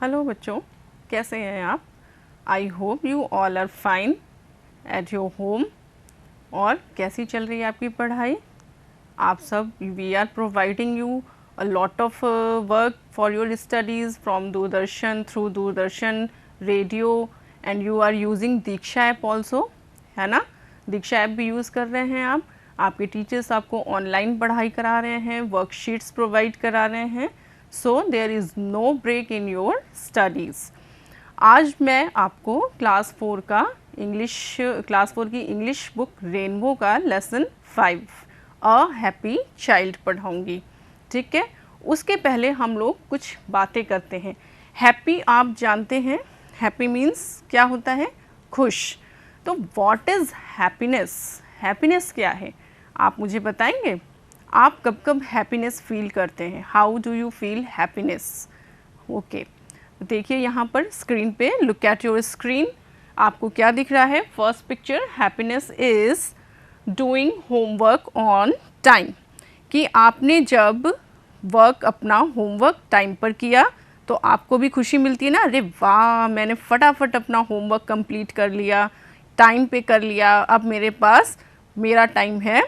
Hello बच्चों, कैसे हैं आप? I hope you all are fine at your home. और कैसी चल रही है आपकी पढ़ाई? आप सब, we are providing you a lot of work for your studies from Doordarshan, through Doordarshan radio, and you are using Diksha app also, है ना? दीक्षा ऐप भी यूज़ कर रहे हैं आप। आपके टीचर्स आपको ऑनलाइन पढ़ाई करा रहे हैं, वर्कशीट्स प्रोवाइड करा रहे हैं। So there is no break in your studies. आज मैं आपको क्लास 4 की इंग्लिश बुक रेनबो का लेसन 5 अ हैप्पी चाइल्ड पढ़ाऊँगी, ठीक है? उसके पहले हम लोग कुछ बातें करते हैं। हैप्पी आप जानते हैं, हैप्पी मीन्स क्या होता है? खुश। तो व्हाट इज़ हैप्पीनेस? हैप्पीनेस क्या है, आप मुझे बताएंगे? आप कब कब हैप्पीनेस फील करते हैं? How do you feel happiness? Okay, देखिए यहाँ पर स्क्रीन पे, लुक एट योर स्क्रीन। आपको क्या दिख रहा है? First picture, happiness is doing homework on time. कि आपने जब अपना होमवर्क टाइम पर किया तो आपको भी खुशी मिलती है ना, अरे वाह, मैंने फटाफट अपना होमवर्क कंप्लीट कर लिया, टाइम पे कर लिया, अब मेरे पास मेरा टाइम है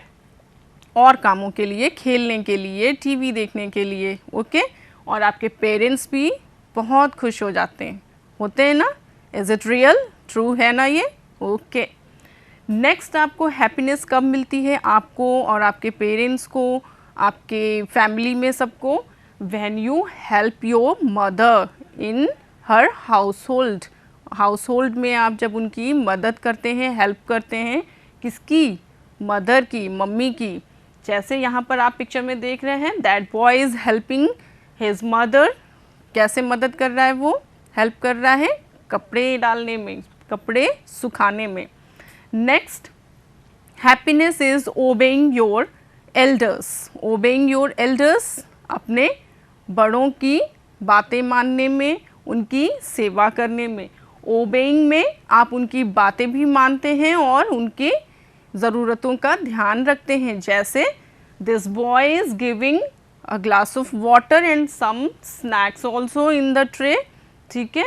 और कामों के लिए, खेलने के लिए, टीवी देखने के लिए। ओके, और आपके पेरेंट्स भी बहुत खुश हो जाते हैं, होते हैं ना? Is it real? ट्रू है ना ये? ओके। नेक्स्ट, आपको हैप्पीनेस कब मिलती है, आपको और आपके पेरेंट्स को, आपके फैमिली में सबको? When you help your mother in her household. Household में आप जब उनकी मदद करते हैं, हेल्प करते हैं, किसकी? मदर की, मम्मी की। जैसे यहाँ पर आप पिक्चर में देख रहे हैं, that boy is helping his mother. कैसे मदद कर रहा है वो? हेल्प कर रहा है कपड़े डालने में, कपड़े सुखाने में। Next, happiness is obeying your elders. Obeying your elders, अपने बड़ों की बातें मानने में, उनकी सेवा करने में। ओबेइंग में आप उनकी बातें भी मानते हैं और उनकी ज़रूरतों का ध्यान रखते हैं। जैसे this boy is giving a glass of water and some snacks also in the tray, ठीक है,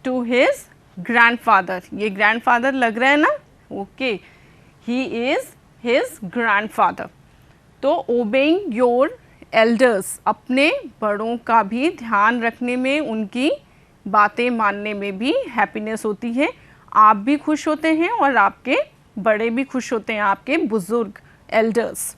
टू हिज ग्रैंडफादर। ये ग्रैंडफादर लग रहा है ना? Okay, he is his grandfather. तो ओबेइंग योर एल्डर्स, अपने बड़ों का भी ध्यान रखने में, उनकी बातें मानने में भी हैप्पीनेस होती है। आप भी खुश होते हैं और आपके बड़े भी खुश होते हैं, आपके बुज़ुर्ग, एल्डर्स।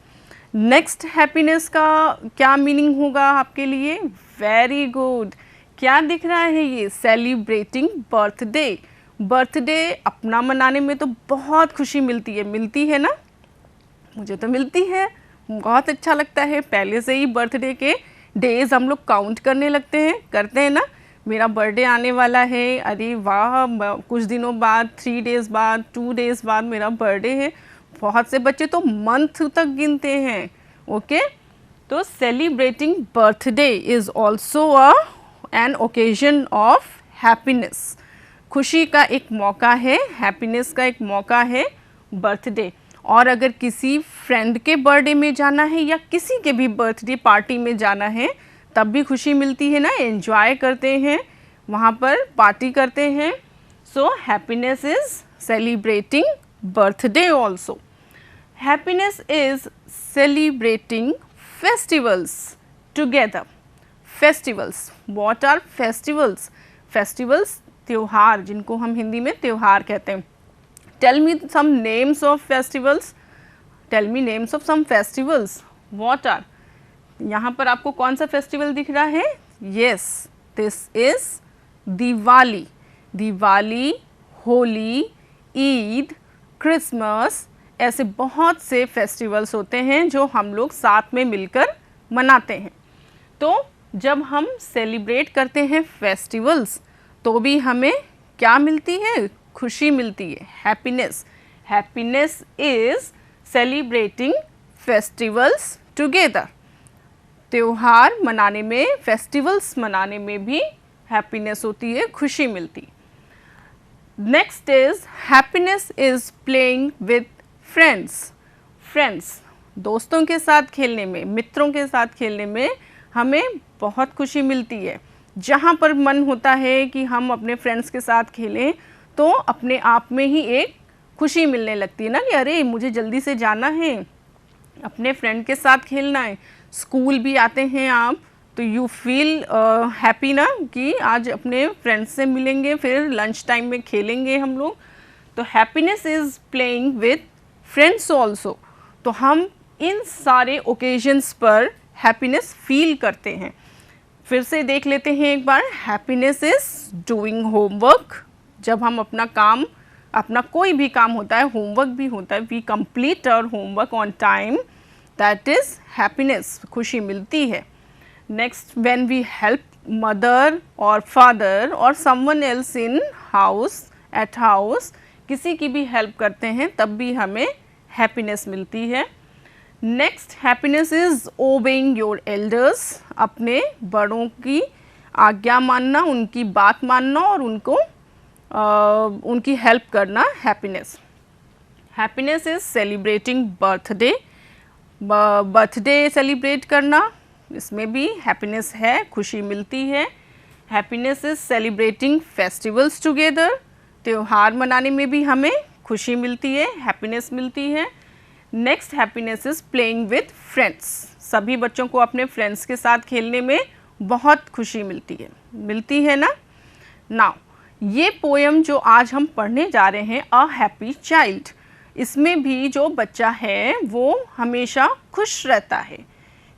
नेक्स्ट, हैप्पीनेस का क्या मीनिंग होगा आपके लिए? Very good. क्या दिख रहा है ये? Celebrating birthday. बर्थडे अपना मनाने में तो बहुत खुशी मिलती है ना? मुझे तो मिलती है, बहुत अच्छा लगता है। पहले से ही बर्थडे के डेज़ हम लोग काउंट करने लगते हैं, करते हैं ना? मेरा बर्थडे आने वाला है, अरे वाह, कुछ दिनों बाद, 3 डेज़ बाद, 2 डेज़ बाद मेरा बर्थडे है। बहुत से बच्चे तो मंथ तक गिनते हैं। ओके, तो celebrating birthday is also an occasion of happiness. खुशी का एक मौका है, हैप्पीनेस का एक मौका है बर्थडे। और अगर किसी फ्रेंड के बर्थडे में जाना है या किसी के भी बर्थडे पार्टी में जाना है, तब भी खुशी मिलती है ना, एंजॉय करते हैं, वहाँ पर पार्टी करते हैं। So happiness is celebrating birthday also. Happiness is celebrating festivals together. Festivals, what are festivals? Festivals, त्योहार, जिनको हम हिंदी में त्योहार कहते हैं। Tell me some names of festivals. Tell me names of some festivals. What are? यहाँ पर आपको कौन सा फेस्टिवल दिख रहा है? Yes, this is Diwali. Diwali, Holi, Eid, Christmas, ऐसे बहुत से फेस्टिवल्स होते हैं जो हम लोग साथ में मिलकर मनाते हैं। तो जब हम सेलिब्रेट करते हैं फेस्टिवल्स, तो भी हमें क्या मिलती है? खुशी मिलती है, happiness. Happiness is celebrating festivals together. त्योहार मनाने में, फेस्टिवल्स मनाने में भी हैप्पीनेस होती है, खुशी मिलती। Next is happiness is playing with friends. Friends, दोस्तों के साथ खेलने में, मित्रों के साथ खेलने में हमें बहुत खुशी मिलती है। जहाँ पर मन होता है कि हम अपने फ्रेंड्स के साथ खेलें तो अपने आप में ही एक खुशी मिलने लगती है ना कि अरे मुझे जल्दी से जाना है, अपने फ्रेंड के साथ खेलना है। स्कूल भी आते हैं आप तो यू फील हैप्पी ना कि आज अपने फ्रेंड्स से मिलेंगे, फिर लंच टाइम में खेलेंगे हम लोग। तो happiness is playing with friends also. तो हम इन सारे ओकेजन्स पर हैप्पीनेस फील करते हैं। फिर से देख लेते हैं एक बार। Happiness is doing homework. जब हम अपना काम, अपना कोई भी काम होता है, होमवर्क भी होता है, we complete our homework on time, that is happiness, खुशी मिलती है। Next, when we help mother और फादर और someone else in house, at house, किसी की भी हेल्प करते हैं तब भी हमें हैप्पीनेस मिलती है। Next, happiness is obeying your elders, अपने बड़ों की आज्ञा मानना, उनकी बात मानना और उनकी हेल्प करना happiness. Happiness is celebrating birthday, birthday celebrate करना, इसमें भी हैप्पीनेस है, खुशी मिलती है। Happiness is celebrating festivals together, त्यौहार मनाने में भी हमें खुशी मिलती है, हैप्पीनेस मिलती है। Next, happiness is playing with friends, सभी बच्चों को अपने फ्रेंड्स के साथ खेलने में बहुत खुशी मिलती है ना। नाउ ये पोएम जो आज हम पढ़ने जा रहे हैं, अ हैप्पी चाइल्ड, इसमें भी जो बच्चा है वो हमेशा खुश रहता है।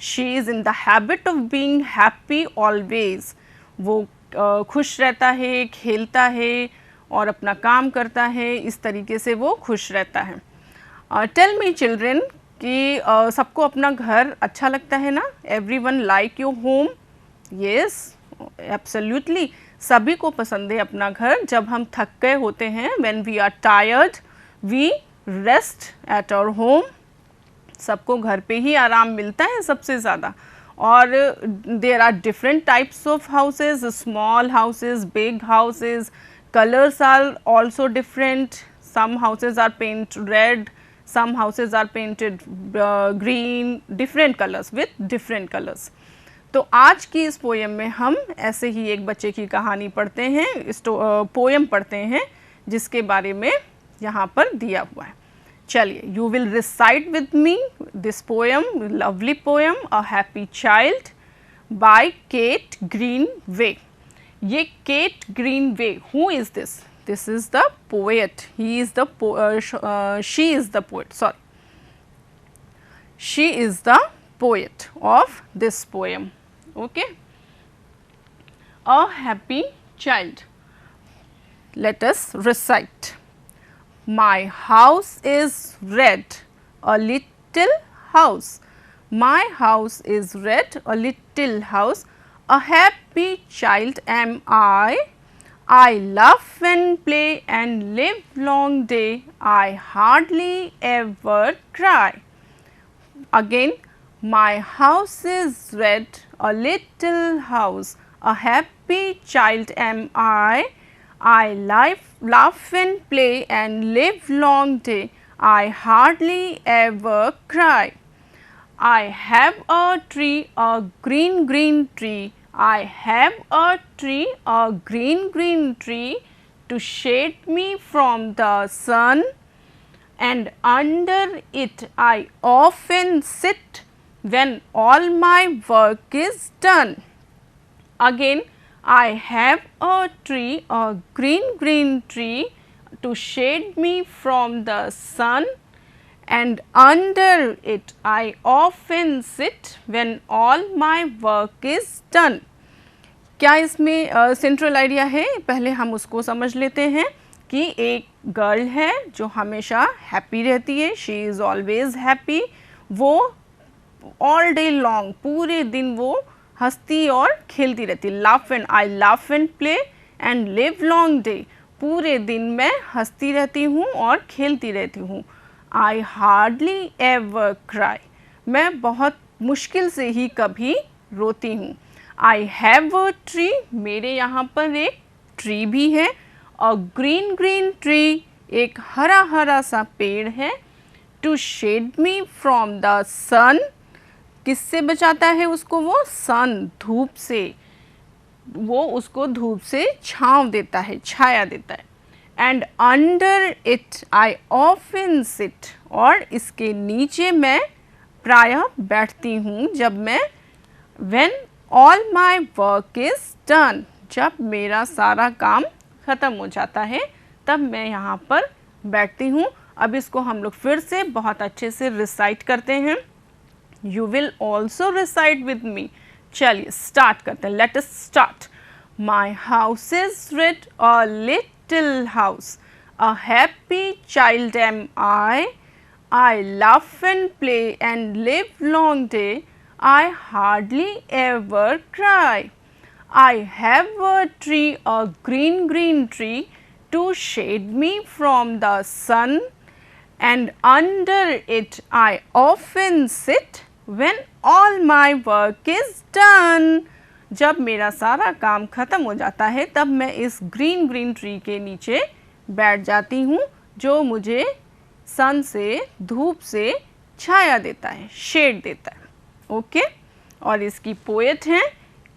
She is in the habit of being happy always, वो खुश रहता है, खेलता है और अपना काम करता है, इस तरीके से वो खुश रहता है। टेल मी चिल्ड्रेन कि सबको अपना घर अच्छा लगता है ना? Everyone like your home? Yes, absolutely, सभी को पसंद है अपना घर। जब हम थक गए होते हैं, when we are tired we rest at our home, सबको घर पे ही आराम मिलता है सबसे ज़्यादा। और there are different types of houses, small houses, big houses, colours are also different, some houses are paint red, some houses are painted green, different colors with different colors। तो आज की इस पोएम में हम ऐसे ही एक बच्चे की कहानी पढ़ते हैं, इस पोएम पढ़ते हैं जिसके बारे में यहाँ पर दिया हुआ है। चलिए, you will recite with me this poem, lovely poem a happy child by Kate Greenway. ये Kate Greenway, who is this? This is the poet. He is the she is the poet. Sorry, she is the poet of this poem. Okay. A happy child. Let us recite. My house is red, a little house. My house is red, a little house. A happy child am I. I laugh and play and live long day, I hardly ever cry. Again, my house is red, a little house, a happy child am I. I laugh and play and live long day, I hardly ever cry. I have a tree, a green green tree, I have a tree, a green green tree, to shade me from the sun, and under it I often sit when all my work is done. Again, I have a tree, a green green tree, to shade me from the sun, and under it I often sit when all my work is done. क्या इसमें central idea है? पहले हम उसको समझ लेते हैं कि एक गर्ल है जो हमेशा हैप्पी रहती है, शी इज़ ऑलवेज हैप्पी। वो ऑल डे लॉन्ग, पूरे दिन वो हंसती और खेलती रहती है। Laugh and I laugh and play and live long day, पूरे दिन मैं हंसती रहती हूँ और खेलती रहती हूँ। आई हार्डली एवर क्राई, मैं बहुत मुश्किल से ही कभी रोती हूँ। आई हैव अ ट्री, मेरे यहाँ पर एक ट्री भी है। अ ग्रीन ग्रीन ट्री, एक हरा हरा सा पेड़ है। To shade me from the sun, किससे बचाता है उसको वो? सन, धूप से। वो उसको धूप से छांव देता है, छाया देता है। And under it I often sit, और इसके नीचे मैं प्रायः बैठती हूँ जब मैं, when all my work is done, जब मेरा सारा काम ख़त्म हो जाता है तब मैं यहाँ पर बैठती हूँ। अब इसको हम लोग फिर से बहुत अच्छे से रिसाइट करते हैं। You will also recite with मी। चलिए स्टार्ट करते हैं, let us start. My house is red a little house, a happy child M I laugh and play and live long day. I hardly ever cry. I have a tree, a green tree, to shade me from the sun, and under it I often sit when all my work is done. जब मेरा सारा काम ख़त्म हो जाता है तब मैं इस ग्रीन ट्री के नीचे बैठ जाती हूँ जो मुझे सन से, धूप से छाया देता है, शेड देता है। ओके, और इसकी पोएट हैं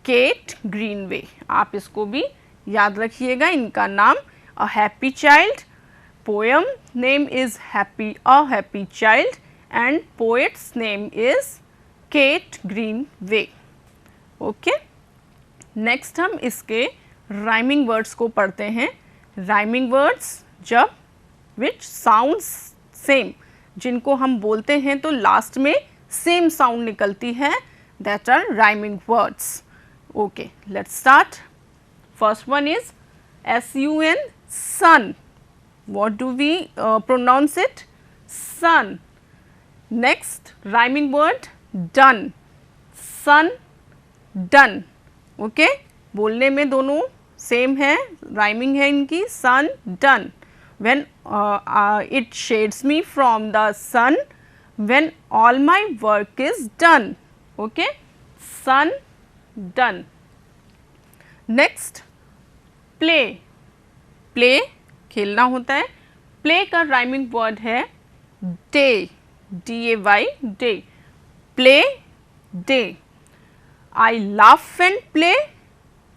केट ग्रीनवे। आप इसको भी याद रखिएगा, इनका नाम a happy child, poem name is happy a happy child, and poet's name is Kate Greenway. Okay, next हम इसके राइमिंग वर्ड्स को पढ़ते हैं। राइमिंग वर्ड्स जब विच साउंड्स सेम, जिनको हम बोलते हैं तो लास्ट में सेम साउंड निकलती है, that are rhyming words. Okay, let's start. First one is sun, sun. What do we pronounce it? Sun. Next rhyming word done, sun, done. Okay, बोलने में दोनों सेम है, राइमिंग है इनकी, sun, done. When it shades me from the sun, when all my work is done. Okay, sun, done. Next play, play खेलना होता है। play का राइमिंग वर्ड है day, day, day, play, day. I laugh and play,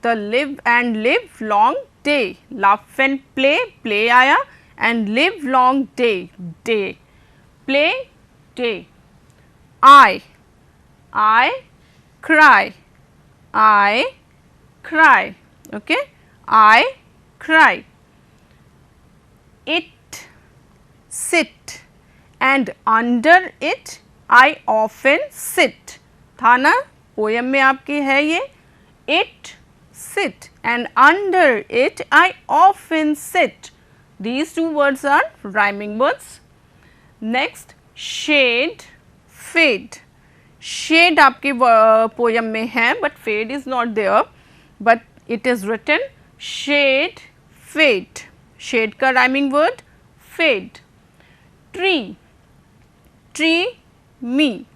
the live and live long day. laugh and play, play आया, and live long day, day, play, day. I cry, I cry. Okay, I cry. It sit, and under it I often sit. था ना, poem में आपके है ये, it sit and under it I often sit. These two words are rhyming words. Next shade, fade. Shade आपके poem में है but fade is not there, but it is written shade, fade. Shade का rhyming word fade. Tree, tree, me.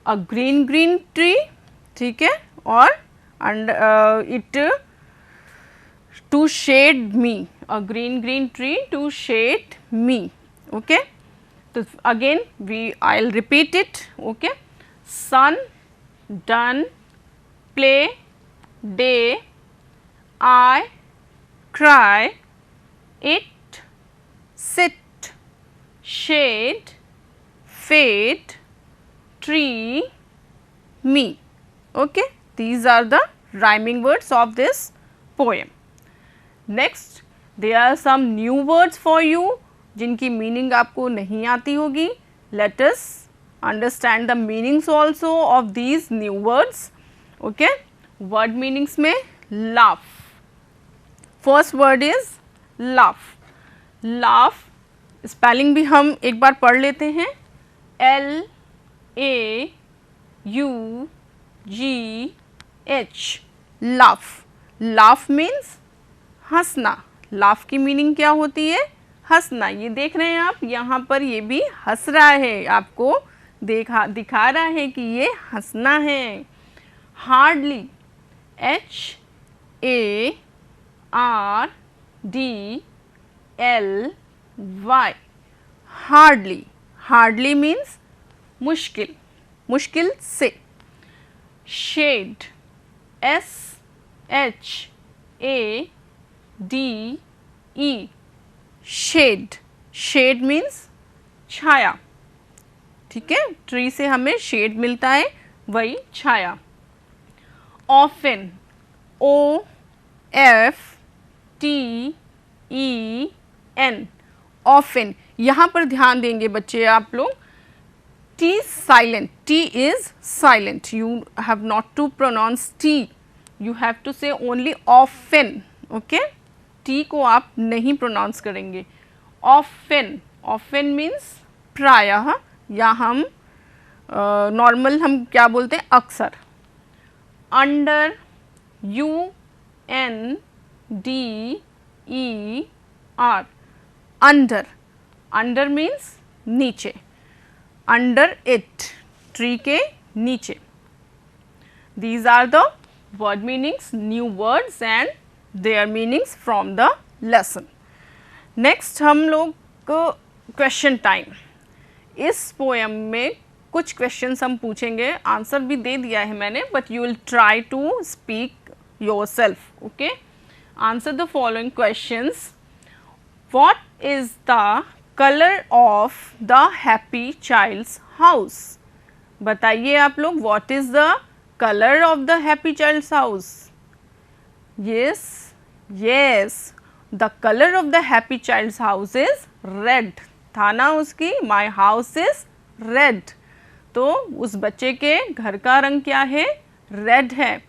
A green tree, ठीक है, और it to shade me, a green tree to shade me. Okay, so again I'll repeat it. Okay, sun, done, play, day, I cry, it, sit, shade, fade, tree, me. Okay, these are the rhyming words of this poem. Next there are some new words for you जिनकी meaning आपको नहीं आती होगी. Let us understand the meanings also of these new words. Okay, word meanings में laugh. First word is laugh. Laugh spelling भी हम एक बार पढ़ लेते हैं. L-A-U-G-H, laugh. Laugh means हंसना. laugh की मीनिंग क्या होती है? हंसना. ये देख रहे हैं आप, यहाँ पर ये भी हंस रहा है, आपको दिखा रहा है कि ये हंसना है. Hardly, H-A-R-D-L-Y, hardly. Hardly means मुश्किल, मुश्किल से. Shade, S H-A-D-E, shade. Shade means छाया, ठीक है, ट्री से हमें शेड मिलता है, वही छाया। Often, O-F-T-E-N, often. यहाँ पर ध्यान देंगे बच्चे आप लोग, T silent, T is silent, you have not to pronounce T, you have to say only often, okay, T को आप नहीं pronounce करेंगे। often, often means प्रायः, या हम नॉर्मल हम क्या बोलते हैं, अक्सर। Under, U-N-D-E-R, under. Under means नीचे, अंडर इट, ट्री के नीचे। These are the word meanings, new words and their meanings from the lesson. Next हम लोग को क्वेश्चन टाइम। इस पोएम में कुछ क्वेश्चंस हम पूछेंगे, आंसर भी दे दिया है मैंने, but you will try to speak yourself, okay. Answer the following questions. What is the colour of the happy child's house? बताइए आप लोग, what is the colour of the happy child's house? Yes, yes, the colour of the happy child's house is red. था ना उसकी, my house is red, तो उस बच्चे के घर का रंग क्या है, रेड है।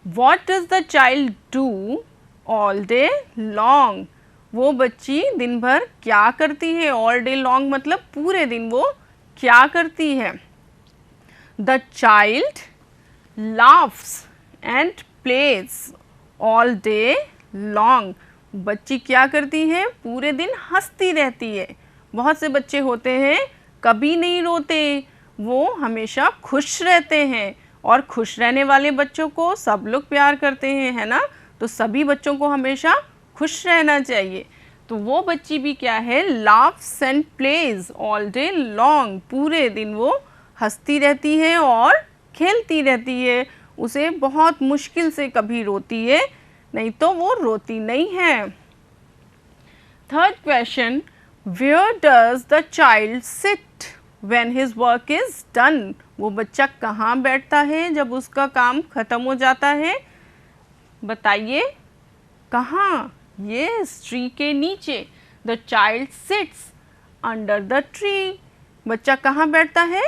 What does the child do all day long? वो बच्ची दिन भर क्या करती है? ऑल डे लॉन्ग मतलब पूरे दिन वो क्या करती है? The child laughs and plays all day long. बच्ची क्या करती है? पूरे दिन हंसती रहती है। बहुत से बच्चे होते हैं कभी नहीं रोते, वो हमेशा खुश रहते हैं, और खुश रहने वाले बच्चों को सब लोग प्यार करते हैं, है ना। तो सभी बच्चों को हमेशा खुश रहना चाहिए। तो वो बच्ची भी क्या है, laughs and plays all day long, पूरे दिन वो हंसती रहती है और खेलती रहती है। उसे बहुत मुश्किल से कभी रोती है, नहीं तो वो रोती नहीं है। Third question, where does the child sit when his work is done? वो बच्चा कहाँ बैठता है जब उसका काम खत्म हो जाता है? बताइए कहाँ? यस, ट्री के नीचे। The child sits under the tree. बच्चा कहाँ बैठता है?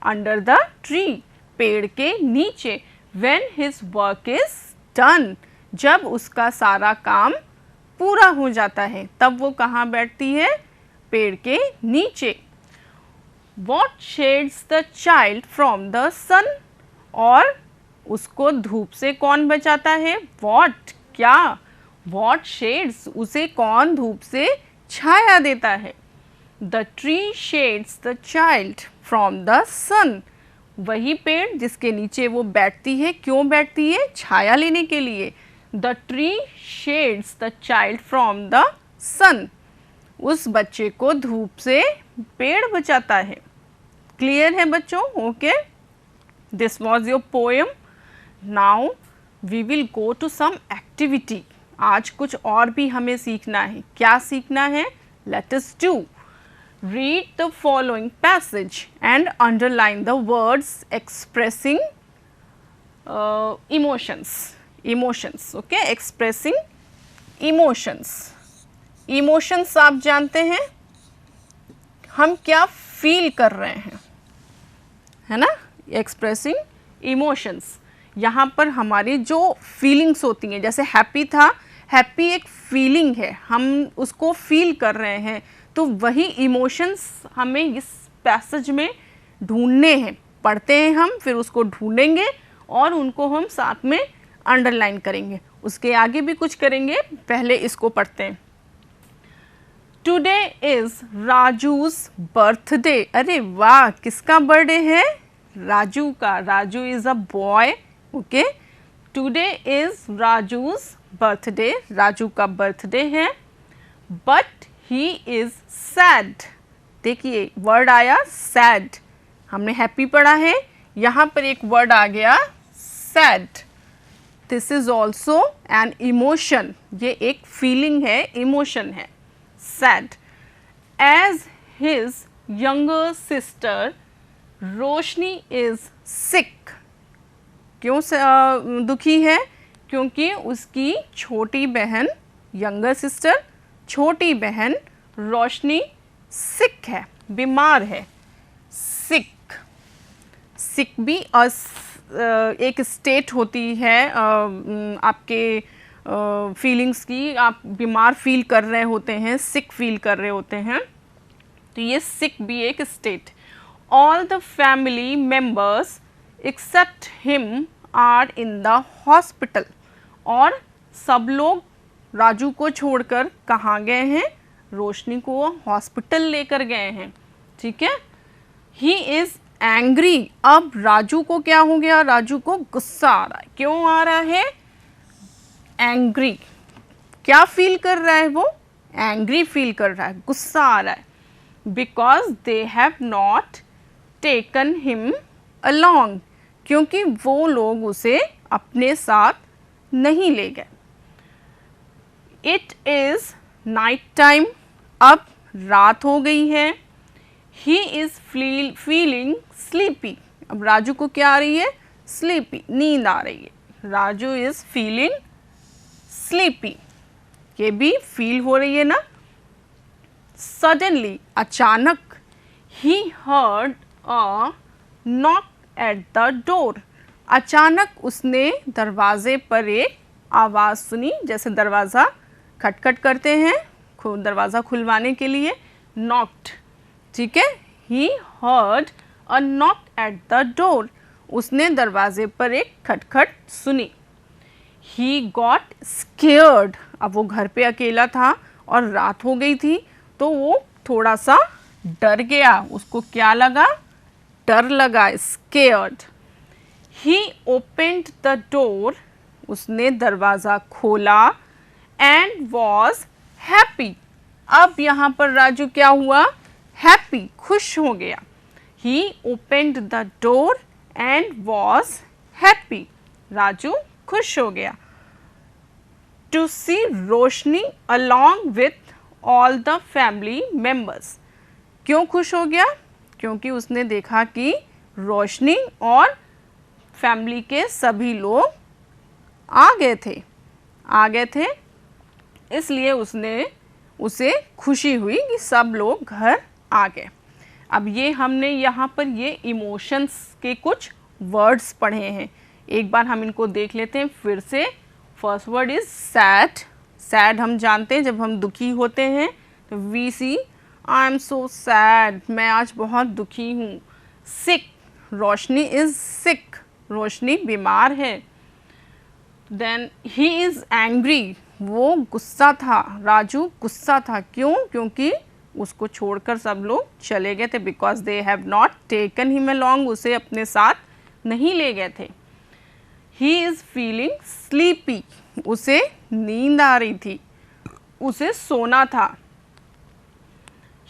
अंडर द ट्री, पेड़ के नीचे। When his work is done, जब उसका सारा काम पूरा हो जाता है तब वो कहाँ बैठती है? पेड़ के नीचे। What shades the child from the sun? और उसको धूप से कौन बचाता है? What, क्या? What shades, उसे कौन धूप से छाया देता है? The tree shades the child from the sun. वही पेड़ जिसके नीचे वो बैठती है। क्यों बैठती है? छाया लेने के लिए। The tree shades the child from the sun. उस बच्चे को धूप से पेड़ बचाता है। क्लियर है बच्चों? Okay, this was your poem. Now we will go to some activity. आज कुछ और भी हमें सीखना है। क्या सीखना है? Let us do. Read the following passage and underline the words expressing emotions. Emotions, okay, expressing emotions. Emotions आप जानते हैं, हम क्या फील कर रहे हैं, है ना। एक्सप्रेसिंग इमोशंस, यहाँ पर हमारी जो फीलिंग्स होती हैं, जैसे हैप्पी था, हैप्पी एक फीलिंग है, हम उसको फील कर रहे हैं, तो वही इमोशंस हमें इस पैसेज में ढूंढने हैं। पढ़ते हैं हम, फिर उसको ढूंढेंगे और उनको हम साथ में अंडरलाइन करेंगे। उसके आगे भी कुछ करेंगे, पहले इसको पढ़ते हैं। Today is Raju's birthday. अरे वाह, किसका बर्थडे है? राजू का। Raju is a boy, okay. Today is Raju's birthday, Raju का बर्थडे है। But he is sad. देखिए वर्ड आया सैड, हमने हैप्पी पढ़ा है, यहाँ पर एक वर्ड आ गया sad. This is also an emotion, ये एक फीलिंग है, इमोशन है। Sad, as his younger sister Roshni is sick, क्यों दुखी है? क्योंकि उसकी छोटी बहन, यंगर सिस्टर, छोटी बहन रोशनी सिक है, बीमार है। सिक, सिक भी एक स्टेट होती है आपके फीलिंग्स की, आप बीमार फील कर रहे होते हैं, सिक फील कर रहे होते हैं, तो ये सिक भी एक state. All the family members except him are in the hospital, और सब लोग राजू को छोड़कर कहाँ गए हैं? रोशनी को हॉस्पिटल लेकर गए हैं, ठीक है। ही इज़ एंग्री, अब राजू को क्या हो गया? राजू को गुस्सा आ रहा है। क्यों आ रहा है? एंग्री, क्या फील कर रहा है वो? एंग्री फील कर रहा है, गुस्सा आ रहा है। Because they have not taken him along, क्योंकि वो लोग उसे अपने साथ नहीं ले गए। इट इज़ नाइट टाइम, अब रात हो गई है। ही इज़ फीलिंग स्लीपी, अब राजू को क्या आ रही है? स्लीपी, नींद आ रही है। राजू इज़ फीलिंग स्लीपी, ये भी फील हो रही है ना। सडनली, अचानक, he heard a knock at the door, अचानक उसने दरवाजे पर एक आवाज़ सुनी, जैसे दरवाज़ा खटखट करते हैं दरवाज़ा खुलवाने के लिए, नॉक्ड, ठीक है। He heard a knock at the door, उसने दरवाजे पर एक खटखट सुनी। ही गॉट स्केयर्ड, अब वो घर पे अकेला था और रात हो गई थी, तो वो थोड़ा सा डर गया, उसको क्या लगा? डर लगा, scared. He opened the door, उसने दरवाज़ा खोला, एंड वॉज हैप्पी, अब यहाँ पर राजू क्या हुआ? हैप्पी, खुश हो गया। He opened the door and was happy, Raju खुश हो गया। To see Roshni along with all the family members, क्यों खुश हो गया? क्योंकि उसने देखा कि रोशनी और फैमिली के सभी लोग आ गए थे, इसलिए उसे खुशी हुई कि सब लोग घर आ गए। अब ये हमने यहाँ पर ये इमोशंस के कुछ वर्ड्स पढ़े हैं, एक बार हम इनको देख लेते हैं फिर से। First word is sad, sad हम जानते हैं जब हम दुखी होते हैं तो we see I am so sad, मैं आज बहुत दुखी हूँ। सिक, रोशनी इज़ सिक, रोशनी बीमार है। देन ही इज़ एंग्री, वो गुस्सा था, राजू गुस्सा था। क्यों? क्योंकि उसको छोड़कर सब लोग चले गए थे, because they have not taken him along, उसे अपने साथ नहीं ले गए थे। ही इज़ फीलिंग स्लीपी, उसे नींद आ रही थी, उसे सोना था।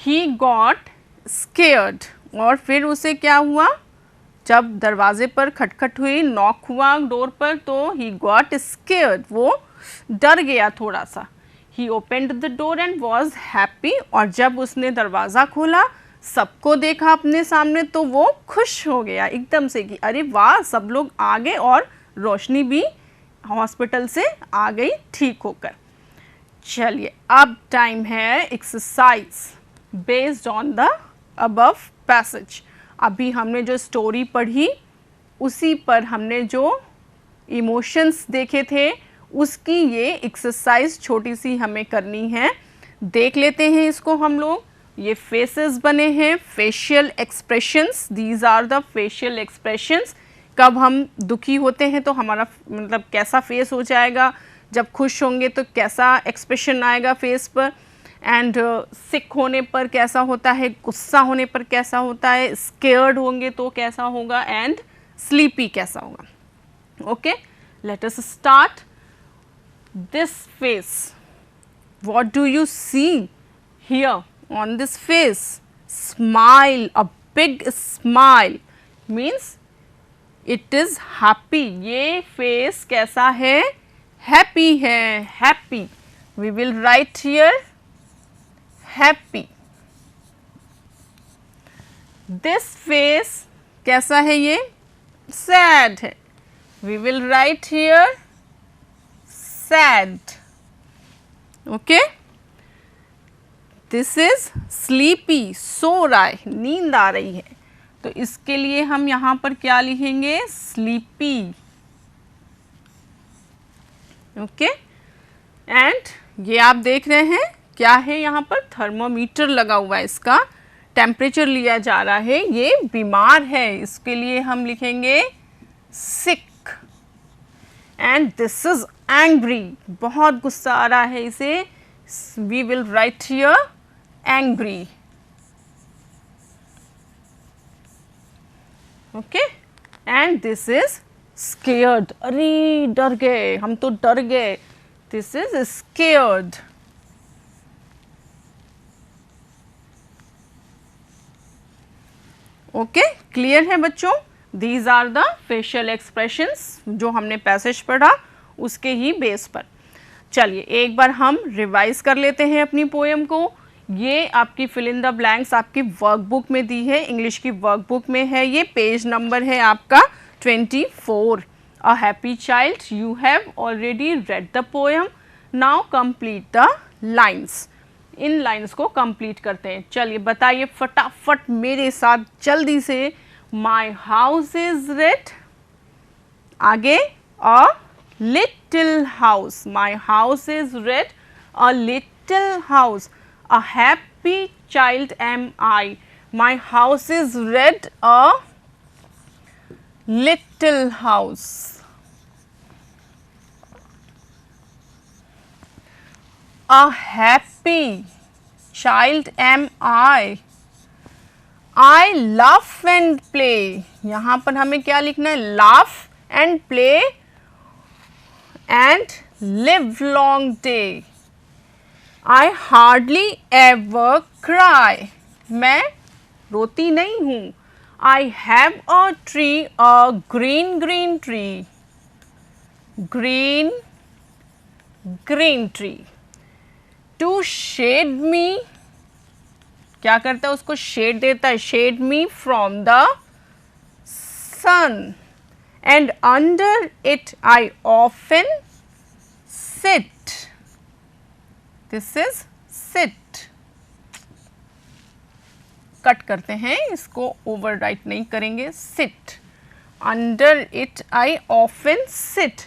ही गॉट स्केयर्ड, और फिर उसे क्या हुआ? जब दरवाजे पर खटखट हुई, नॉक हुआ डोर पर, तो ही गॉट स्केयर्ड, वो डर गया थोड़ा सा। He opened the door and was happy, और जब उसने दरवाज़ा खोला, सबको देखा अपने सामने, तो वो खुश हो गया एकदम से कि अरे वाह, सब लोग आ गए और रोशनी भी हॉस्पिटल से आ गई ठीक होकर। चलिए अब टाइम है exercise based on the above passage. अभी हमने जो स्टोरी पढ़ी उसी पर हमने जो इमोशंस देखे थे उसकी ये एक्सरसाइज छोटी सी हमें करनी है। देख लेते हैं इसको हम लोग। ये फेसेस बने हैं, facial expressions, these are the facial expressions. कब हम दुखी होते हैं तो हमारा मतलब कैसा फेस हो जाएगा, जब खुश होंगे तो कैसा एक्सप्रेशन आएगा फेस पर, एंड सिक होने पर कैसा होता है, गुस्सा होने पर कैसा होता है, स्केयर्ड होंगे तो कैसा होगा, एंड स्लीपी कैसा होगा। Okay, let us start. This face, what do you see here on this face? Smile, a big smile means it is happy, ये फेस कैसा है, हैप्पी है, happy. We will write here happy. This face कैसा है, ये sad है, we will write here sad. Okay, this is sleepy, सो रहा है, नींद आ रही है, तो इसके लिए हम यहाँ पर क्या लिखेंगे, स्लीपी। ओके, एंड ये आप देख रहे हैं क्या है, यहाँ पर थर्मोमीटर लगा हुआ है, इसका टेम्परेचर लिया जा रहा है, ये बीमार है, इसके लिए हम लिखेंगे sick. And this is angry, बहुत गुस्सा आ रहा है इसे, we will write here angry. Okay, and this is scared, अरे डर गए, हम तो डर गए, this is scared. Okay, clear है बच्चों? These are the facial expressions जो हमने पैसेज पढ़ा उसके ही बेस पर। चलिए एक बार हम रिवाइज कर लेते हैं अपनी पोएम को। ये आपकी फिल इन द ब्लैंक्स आपकी वर्कबुक में दी है, इंग्लिश की वर्कबुक में है, ये पेज नंबर है आपका 24। अ happy child, you have already read the poem, now complete the lines. In lines को कंप्लीट करते हैं। चलिए बताइए फटाफट मेरे साथ जल्दी से, माई हाउस इज रेड, आगे a little house, my house is red, a little house, a happy child am I, my house is red, a little house. A happy child am I laugh and play, यहाँ पर हमें क्या लिखना है, laugh and play and live long day. I hardly ever cry, मैं रोती नहीं हूँ. I have a tree, a green green tree, green green tree. To shade me, क्या करता है, उसको शेड देता है, shade me from the sun, and under it I often sit. This is sit. Cut करते हैं, इसको ओवरराइट नहीं करेंगे, sit. Under it I often sit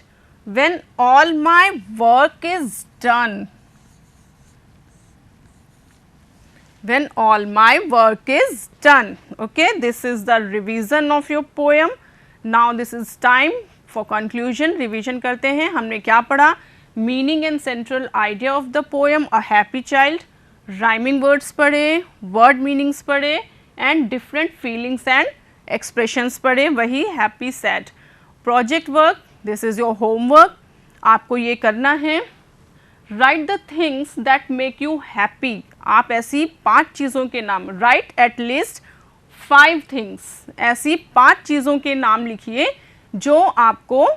when all my work is done. When all my work is done. Okay, this is the revision of your poem. Now this is time for conclusion. Revision करते हैं, हमने क्या पढ़ा, meaning and central idea of the poem a happy child, rhyming words पढ़े, word meanings पढ़े and different feelings and expressions पढ़े, वही happy sad. Project work, this is your homework, आपको ये करना है, right the things that make you happy. आप ऐसी 5 चीज़ों के नाम, राइट एट लीस्ट 5 थिंग्स, ऐसी 5 चीज़ों के नाम लिखिए जो आपको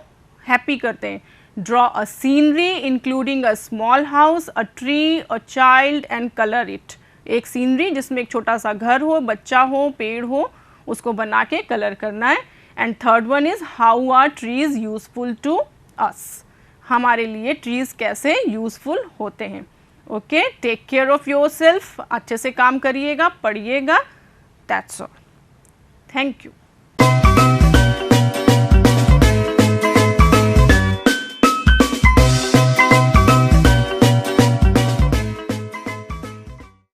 हैप्पी करते हैं। Draw a scenery including a small house, a tree, a child and color it. एक सीनरी जिसमें एक छोटा सा घर हो, बच्चा हो, पेड़ हो, उसको बना के कलर करना है। And third one is how are trees useful to us, हमारे लिए ट्रीज कैसे यूजफुल होते हैं। Okay, take care of yourself, अच्छे से काम करिएगा, पढ़िएगा, दैट्स ऑल, थैंक यू।